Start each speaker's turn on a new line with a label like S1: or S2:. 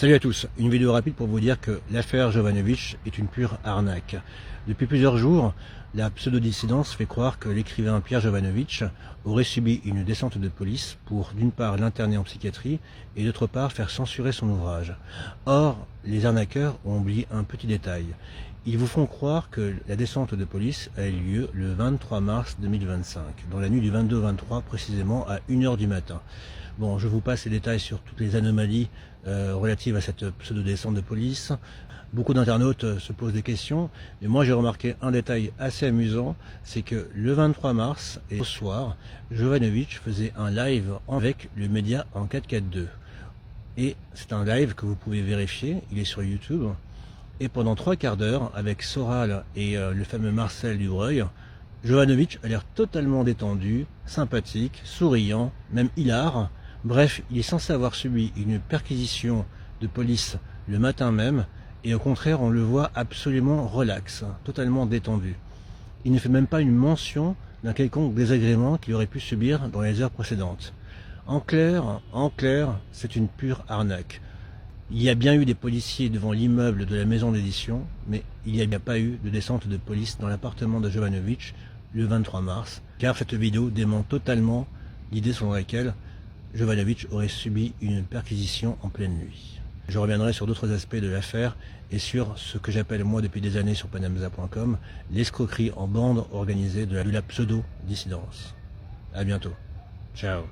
S1: Salut à tous, une vidéo rapide pour vous dire que l'affaire Jovanovic est une pure arnaque. Depuis plusieurs jours, la pseudo-dissidence fait croire que l'écrivain Pierre Jovanovic aurait subi une descente de police pour d'une part l'interner en psychiatrie et d'autre part faire censurer son ouvrage. Or, les arnaqueurs ont oublié un petit détail. Ils vous font croire que la descente de police a eu lieu le 23 mars 2025, dans la nuit du 22 au 23, précisément à 1h du matin. Bon, je vous passe les détails sur toutes les anomalies relatives à cette pseudo-descente de police. Beaucoup d'internautes se posent des questions, mais moi j'ai remarqué un détail assez amusant, c'est que le 23 mars et au soir, Jovanovic faisait un live avec le média Enquête 42. Et c'est un live que vous pouvez vérifier, il est sur YouTube. Et pendant 3 quarts d'heure, avec Soral et le fameux Marcel Dubreuil, Jovanovic a l'air totalement détendu, sympathique, souriant, même hilar. Bref, il est censé avoir subi une perquisition de police le matin même, et au contraire, on le voit absolument relax, totalement détendu. Il ne fait même pas une mention d'un quelconque désagrément qu'il aurait pu subir dans les heures précédentes. En clair, c'est une pure arnaque. Il y a bien eu des policiers devant l'immeuble de la maison d'édition, mais il n'y a pas eu de descente de police dans l'appartement de Jovanovic le 23 mars, car cette vidéo dément totalement l'idée selon laquelle Jovanovic aurait subi une perquisition en pleine nuit. Je reviendrai sur d'autres aspects de l'affaire et sur ce que j'appelle moi depuis des années sur panamza.com, l'escroquerie en bande organisée de la pseudo-dissidence. A bientôt. Ciao.